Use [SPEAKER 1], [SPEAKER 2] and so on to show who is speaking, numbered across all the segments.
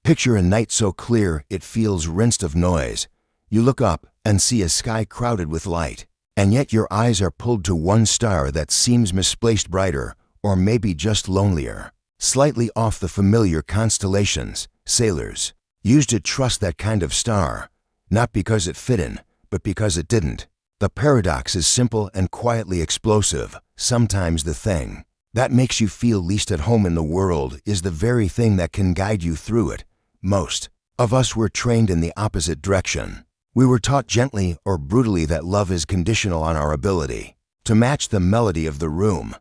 [SPEAKER 1] Picture a night so clear it feels rinsed of noise. You look up and see a sky crowded with light, and yet your eyes are pulled to one star that seems misplaced brighter, or maybe just lonelier, slightly off the familiar constellations. Sailors used to trust that kind of star, not because it fit in, but because it didn't. The paradox is simple and quietly explosive. Sometimes the thing that makes you feel least at home in the world is the very thing that can guide you through it. Most of us were trained in the opposite direction. We were taught gently or brutally that love is conditional on our ability to match the melody of the room,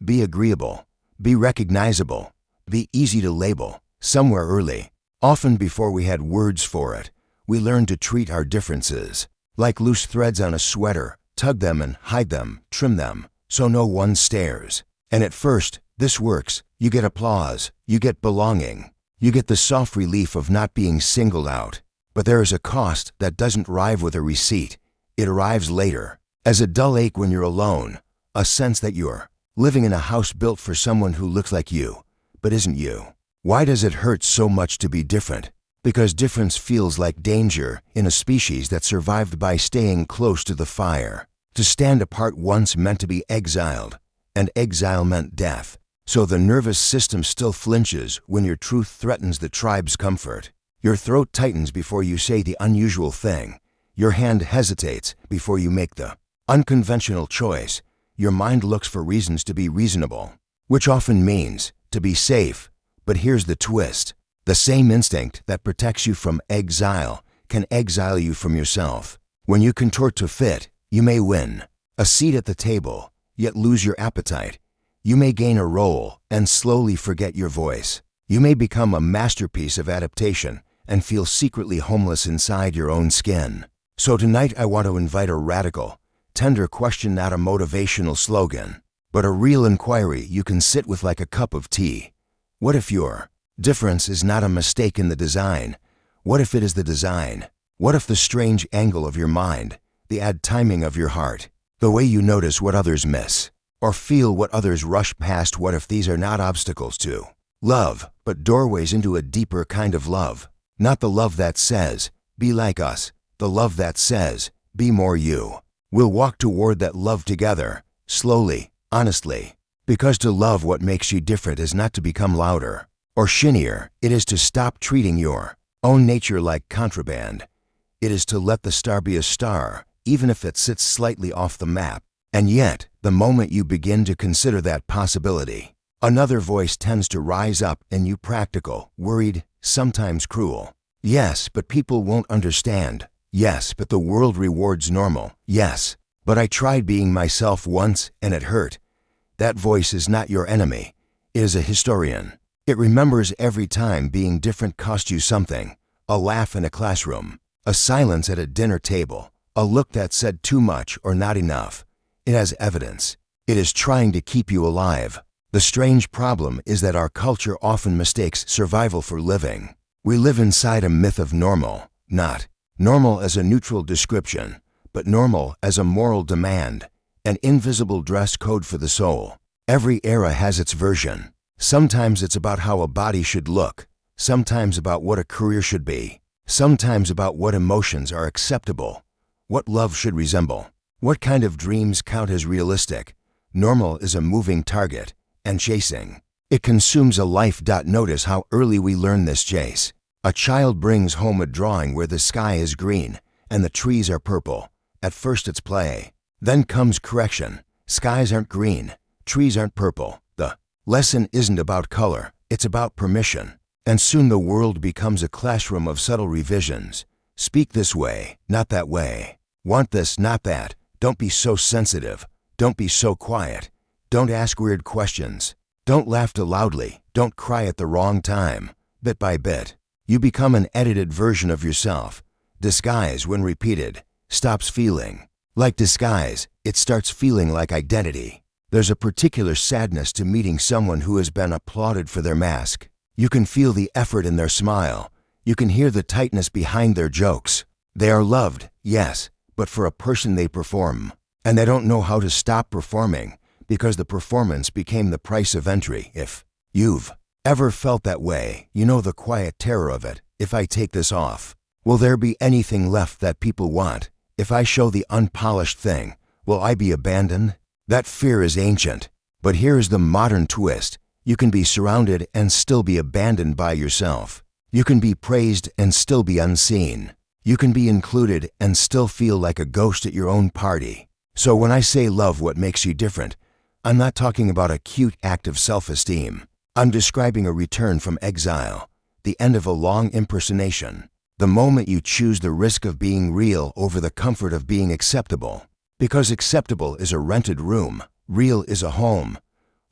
[SPEAKER 1] be agreeable, be recognizable, be easy to label. Somewhere early, often before we had words for it, we learned to treat our differences like loose threads on a sweater, tug them and hide them, trim them, so no one stares. And at first, this works. You get applause, you get belonging, you get the soft relief of not being singled out. But there is a cost that doesn't arrive with a receipt. It arrives later, as a dull ache when you're alone, a sense that you're living in a house built for someone who looks like you, but isn't you. Why does it hurt so much to be different? Because difference feels like danger in a species that survived by staying close to the fire. To stand apart once meant to be exiled, and exile meant death. So the nervous system still flinches when your truth threatens the tribe's comfort. Your throat tightens before you say the unusual thing. Your hand hesitates before you make the unconventional choice. Your mind looks for reasons to be reasonable, which often means to be safe. But here's the twist. The same instinct that protects you from exile can exile you from yourself. When you contort to fit, you may win a seat at the table, yet lose your appetite. You may gain a role and slowly forget your voice. You may become a masterpiece of adaptation and feel secretly homeless inside your own skin. So tonight I want to invite a radical, tender question, not a motivational slogan, but a real inquiry you can sit with like a cup of tea. What if your difference is not a mistake in the design? What if it is the design? What if the strange angle of your mind, the odd timing of your heart, the way you notice what others miss, or feel what others rush past? What if these are not obstacles to love, but doorways into a deeper kind of love? Not the love that says, be like us, the love that says, be more you. We'll walk toward that love together, slowly, honestly, because to love what makes you different is not to become louder or shinier. It is to stop treating your own nature like contraband. It is to let the star be a star, even if it sits slightly off the map. And yet, the moment you begin to consider that possibility, another voice tends to rise up in you, practical, worried, sometimes cruel. Yes, but people won't understand. Yes, but the world rewards normal. Yes, but I tried being myself once and it hurt. That voice is not your enemy. It is a historian. It remembers every time being different cost you something. A laugh in a classroom, a silence at a dinner table, a look that said too much or not enough. It has evidence. It is trying to keep you alive. The strange problem is that our culture often mistakes survival for living. We live inside a myth of normal, not normal as a neutral description, but normal as a moral demand, an invisible dress code for the soul. Every era has its version. Sometimes it's about how a body should look, sometimes about what a career should be, sometimes about what emotions are acceptable, what love should resemble, what kind of dreams count as realistic. Normal is a moving target, and chasing it consumes a life. Notice how early we learn this chase. A child brings home a drawing where the sky is green and the trees are purple. At first it's play. Then comes correction. Skies aren't green. Trees aren't purple. The lesson isn't about color. It's about permission. And soon the world becomes a classroom of subtle revisions. Speak this way, not that way. Want this, not that. Don't be so sensitive. Don't be so quiet. Don't ask weird questions. Don't laugh too loudly. Don't cry at the wrong time. Bit by bit, you become an edited version of yourself. Disguise, when repeated, stops feeling like disguise. It starts feeling like identity. There's a particular sadness to meeting someone who has been applauded for their mask. You can feel the effort in their smile. You can hear the tightness behind their jokes. They are loved, yes, but for a person they perform. And they don't know how to stop performing because the performance became the price of entry. If you've Ever felt that way? You know, the quiet terror of it. If I take this off, will there be anything left that people want? If I show the unpolished thing, will I be abandoned? That fear is ancient. But here's the modern twist. You can be surrounded and still be abandoned by yourself. You can be praised and still be unseen. You can be included and still feel like a ghost at your own party. So when I say love what makes you different, I'm not talking about a cute act of self-esteem. I'm describing a return from exile, the end of a long impersonation, the moment you choose the risk of being real over the comfort of being acceptable. Because acceptable is a rented room, real is a home.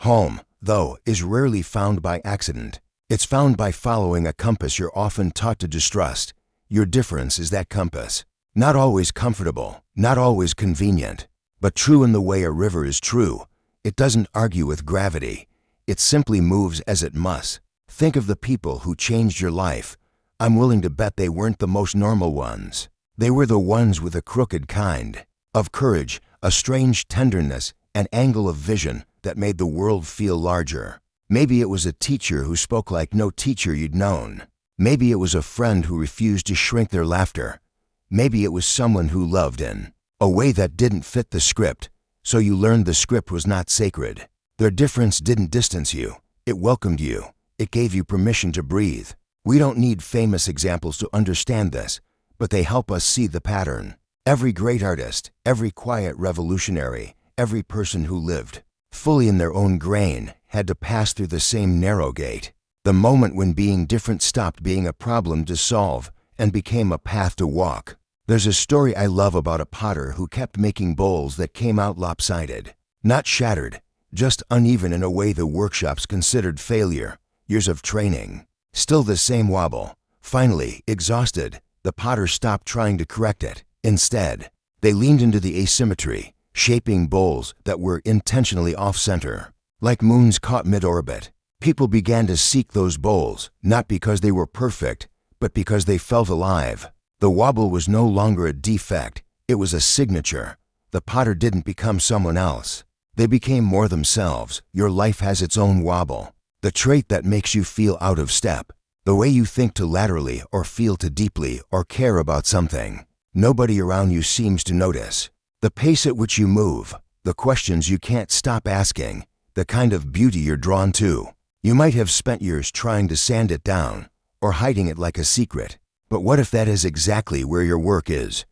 [SPEAKER 1] Home, though, is rarely found by accident. It's found by following a compass you're often taught to distrust. Your difference is that compass. Not always comfortable, not always convenient, but true in the way a river is true. It doesn't argue with gravity. It simply moves as it must. Think of the people who changed your life. I'm willing to bet they weren't the most normal ones. They were the ones with a crooked kind of courage, a strange tenderness, an angle of vision that made the world feel larger. Maybe it was a teacher who spoke like no teacher you'd known. Maybe it was a friend who refused to shrink their laughter. Maybe it was someone who loved in a way that didn't fit the script, so you learned the script was not sacred. Their difference didn't distance you. It welcomed you. It gave you permission to breathe. We don't need famous examples to understand this, but they help us see the pattern. Every great artist, every quiet revolutionary, every person who lived fully in their own grain had to pass through the same narrow gate. The moment when being different stopped being a problem to solve and became a path to walk. There's a story I love about a potter who kept making bowls that came out lopsided. Not shattered, just uneven in a way the workshops considered failure. Years of training. Still the same wobble. Finally, exhausted, the potter stopped trying to correct it. Instead, they leaned into the asymmetry, shaping bowls that were intentionally off-center. Like moons caught mid-orbit, people began to seek those bowls, not because they were perfect, but because they felt alive. The wobble was no longer a defect, it was a signature. The potter didn't become someone else. They became more themselves. Your life has its own wobble. The trait that makes you feel out of step. The way you think too laterally or feel too deeply or care about something. Nobody around you seems to notice. The pace at which you move, the questions you can't stop asking, the kind of beauty you're drawn to. You might have spent years trying to sand it down or hiding it like a secret. But what if that is exactly where your work is?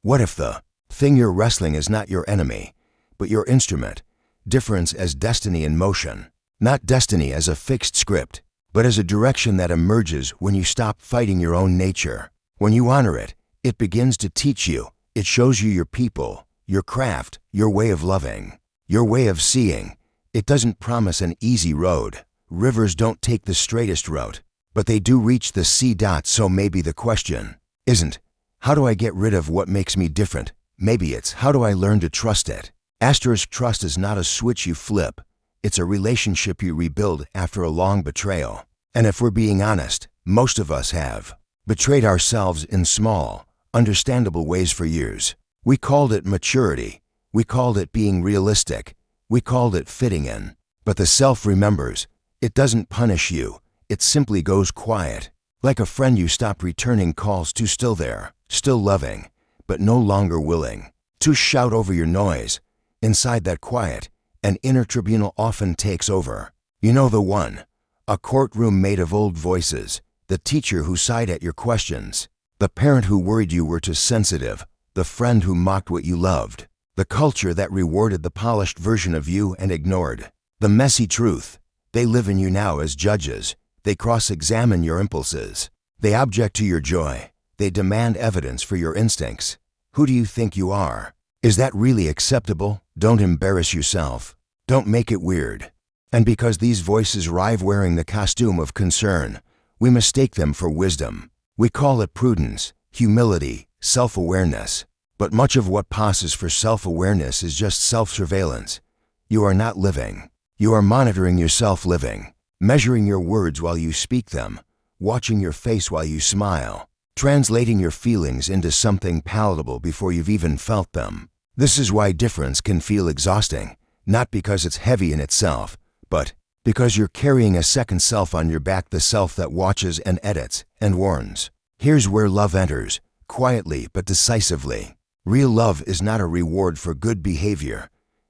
[SPEAKER 1] What if the thing you're wrestling is not your enemy, but your instrument? Difference as destiny in motion. Not destiny as a fixed script, but as a direction that emerges when you stop fighting your own nature. When you honor it, it begins to teach you. It shows you your people, your craft, your way of loving, your way of seeing. It doesn't promise an easy road. Rivers don't take the straightest route, but they do reach the sea dots. So maybe the question isn't, how do I get rid of what makes me different? Maybe it's, how do I learn to trust it? Asterisk trust is not a switch you flip. It's a relationship you rebuild after a long betrayal. And if we're being honest, most of us have betrayed ourselves in small, understandable ways for years. We called it maturity. We called it being realistic. We called it fitting in. But the self remembers. It doesn't punish you. It simply goes quiet. Like a friend you stop returning calls to, still there, still loving, but no longer willing to shout over your noise. Inside that quiet, an inner tribunal often takes over. You know the one. A courtroom made of old voices. The teacher who sighed at your questions. The parent who worried you were too sensitive. The friend who mocked what you loved. The culture that rewarded the polished version of you and ignored the messy truth. They live in you now as judges. They cross-examine your impulses. They object to your joy. They demand evidence for your instincts. Who do you think you are? Is that really acceptable? Don't embarrass yourself. Don't make it weird. And because these voices arrive wearing the costume of concern, we mistake them for wisdom. We call it prudence, humility, self-awareness. But much of what passes for self-awareness is just self-surveillance. You are not living. You are monitoring yourself living, measuring your words while you speak them, watching your face while you smile, translating your feelings into something palatable before you've even felt them. This is why difference can feel exhausting, not because it's heavy in itself, but Because you're carrying a second self on your back, the self that watches and edits and warns. Here's where love enters, quietly but decisively. Real love is not a reward for good behavior.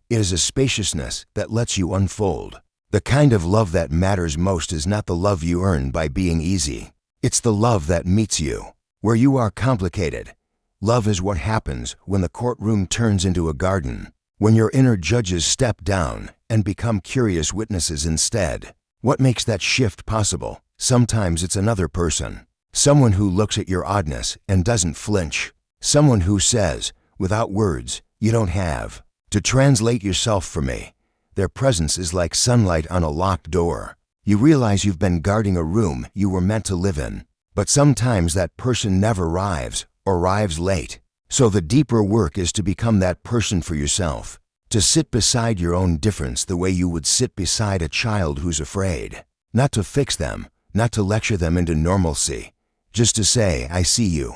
[SPEAKER 1] It is a spaciousness that lets you unfold. The kind of love that matters most is not the love you earn by being easy. It's the love that meets you where you are complicated. Love is what happens when the courtroom turns into a garden, when your inner judges step down and become curious witnesses instead. What makes that shift possible? Sometimes it's another person. Someone who looks at your oddness and doesn't flinch. Someone who says, without words, you don't have to translate yourself for me. Their presence is like sunlight on a locked door. You realize you've been guarding a room you were meant to live in. But sometimes that person never arrives or arrives late. So the deeper work is to become that person for yourself. To sit beside your own difference the way you would sit beside a child who's afraid. Not to fix them, not to lecture them into normalcy. Just to say, I see you.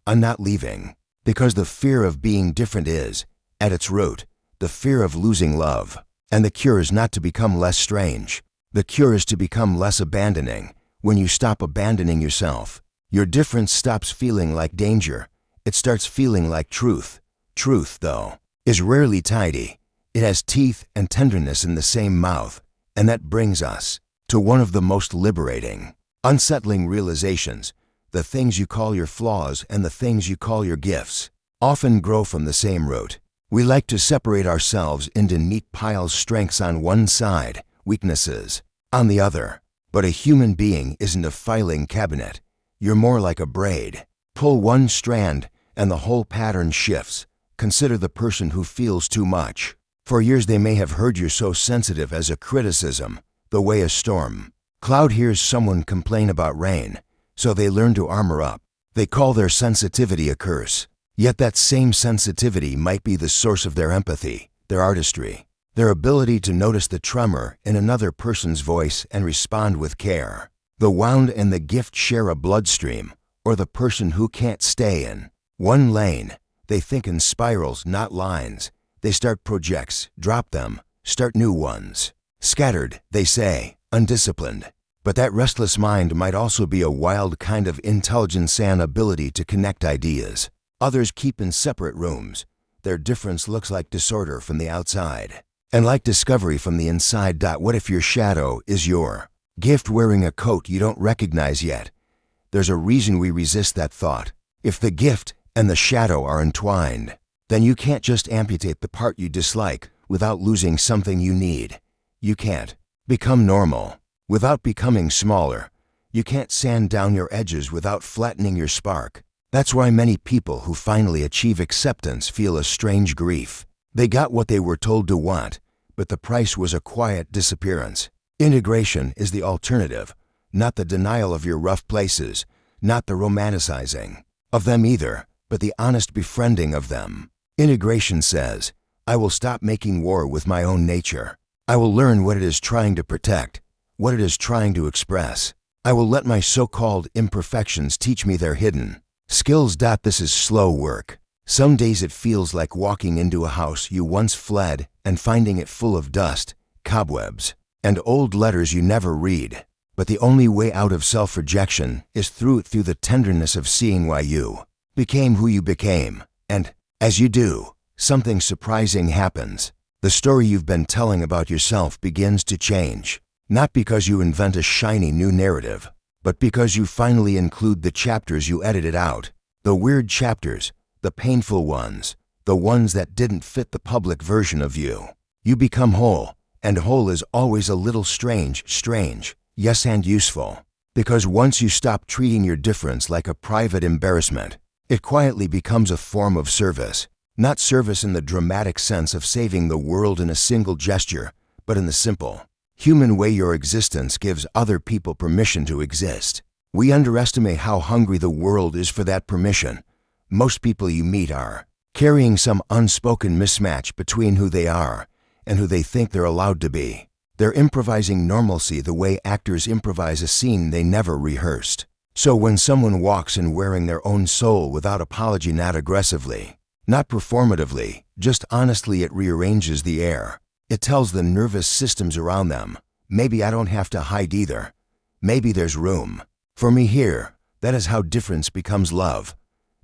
[SPEAKER 1] I'm not leaving. Because the fear of being different is, at its root, the fear of losing love. And the cure is not to become less strange. The cure is to become less abandoning. When you stop abandoning yourself, your difference stops feeling like danger. It starts feeling like truth. Truth, though, is rarely tidy. It has teeth and tenderness in the same mouth. And that brings us to one of the most liberating, unsettling realizations. The things you call your flaws and the things you call your gifts often grow from the same root. We like to separate ourselves into neat piles, strengths on one side, weaknesses on the other. But a human being isn't a filing cabinet. You're more like a braid. Pull one strand and the whole pattern shifts. Consider the person who feels too much. For years they may have heard you're so sensitive as a criticism, the way a storm cloud hears someone complain about rain, so they learn to armor up. They call their sensitivity a curse. Yet that same sensitivity might be the source of their empathy, their artistry, their ability to notice the tremor in another person's voice and respond with care. The wound and the gift share a bloodstream, or the person who can't stay in one lane. They think in spirals, not lines. They start projects, drop them, start new ones. Scattered, they say, undisciplined. But that restless mind might also be a wild kind of intelligence and ability to connect ideas. Others keep in separate rooms. Their difference looks like disorder from the outside, and like discovery from the inside. What if your shadow is your gift wearing a coat you don't recognize yet? There's a reason we resist that thought. If the gift and the shadow are entwined, then you can't just amputate the part you dislike without losing something you need. You can't become normal without becoming smaller. You can't sand down your edges without flattening your spark. That's why many people who finally achieve acceptance feel a strange grief. They got what they were told to want, but the price was a quiet disappearance. Integration is the alternative, not the denial of your rough places, not the romanticizing of them either, but the honest befriending of them. Integration says, I will stop making war with my own nature. I will learn what it is trying to protect, what it is trying to express. I will let my so-called imperfections teach me their hidden skills. This is slow work. Some days it feels like walking into a house you once fled and finding it full of dust, cobwebs, and old letters you never read. But the only way out of self-rejection is through the tenderness of seeing why you became who you became. And as you do, something surprising happens. The story you've been telling about yourself begins to change. Not because you invent a shiny new narrative, but because you finally include the chapters you edited out. The weird chapters, the painful ones, the ones that didn't fit the public version of you. You become whole, and whole is always a little strange, yes, and useful. Because once you stop treating your difference like a private embarrassment, it quietly becomes a form of service. Not service in the dramatic sense of saving the world in a single gesture, but in the simple, human way your existence gives other people permission to exist. We underestimate how hungry the world is for that permission. Most people you meet are carrying some unspoken mismatch between who they are and who they think they're allowed to be. They're improvising normalcy the way actors improvise a scene they never rehearsed. So when someone walks in wearing their own soul without apology, not aggressively, not performatively, just honestly, it rearranges the air. It tells the nervous systems around them, maybe I don't have to hide either. Maybe there's room for me here. That is how difference becomes love.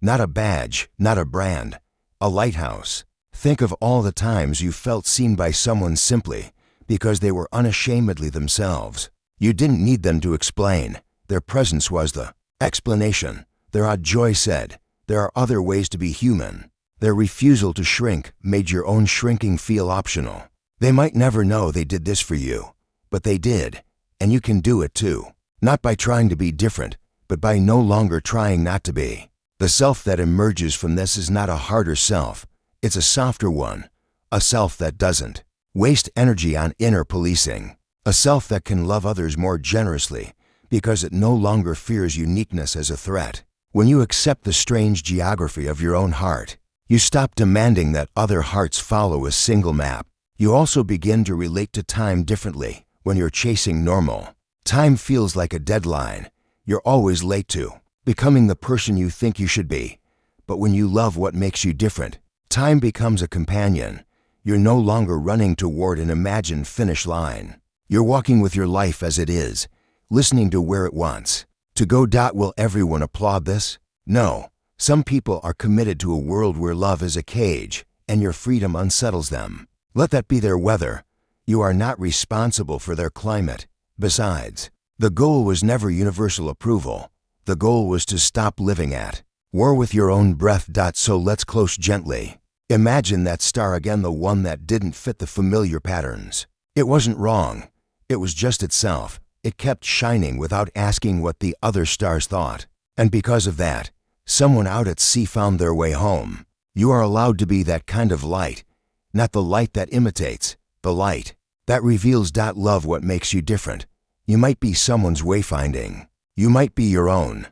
[SPEAKER 1] Not a badge, not a brand, a lighthouse. Think of all the times you felt seen by someone simply because they were unashamedly themselves. You didn't need them to explain. Their presence was the explanation. Their odd joy said, there are other ways to be human. Their refusal to shrink made your own shrinking feel optional. They might never know they did this for you, but they did, and you can do it too. Not by trying to be different, but by no longer trying not to be. The self that emerges from this is not a harder self. It's a softer one, a self that doesn't waste energy on inner policing, a self that can love others more generously because it no longer fears uniqueness as a threat. When you accept the strange geography of your own heart, you stop demanding that other hearts follow a single map. You also begin to relate to time differently when you're chasing normal. Time feels like a deadline. You're always late to becoming the person you think you should be. But when you love what makes you different, time becomes a companion. You're no longer running toward an imagined finish line. You're walking with your life as it is, listening to where it wants to go. Will everyone applaud this? No. Some people are committed to a world where love is a cage and your freedom unsettles them. Let that be their weather. You are not responsible for their climate. Besides, the goal was never universal approval. The goal was to stop living at war with your own breath. So let's close gently. Imagine that star again, the one that didn't fit the familiar patterns. It wasn't wrong. It was just itself. It kept shining without asking what the other stars thought. And because of that, someone out at sea found their way home. You are allowed to be that kind of light, not the light that imitates, the light that reveals. Love what makes you different. You might be someone's wayfinding. You might be your own.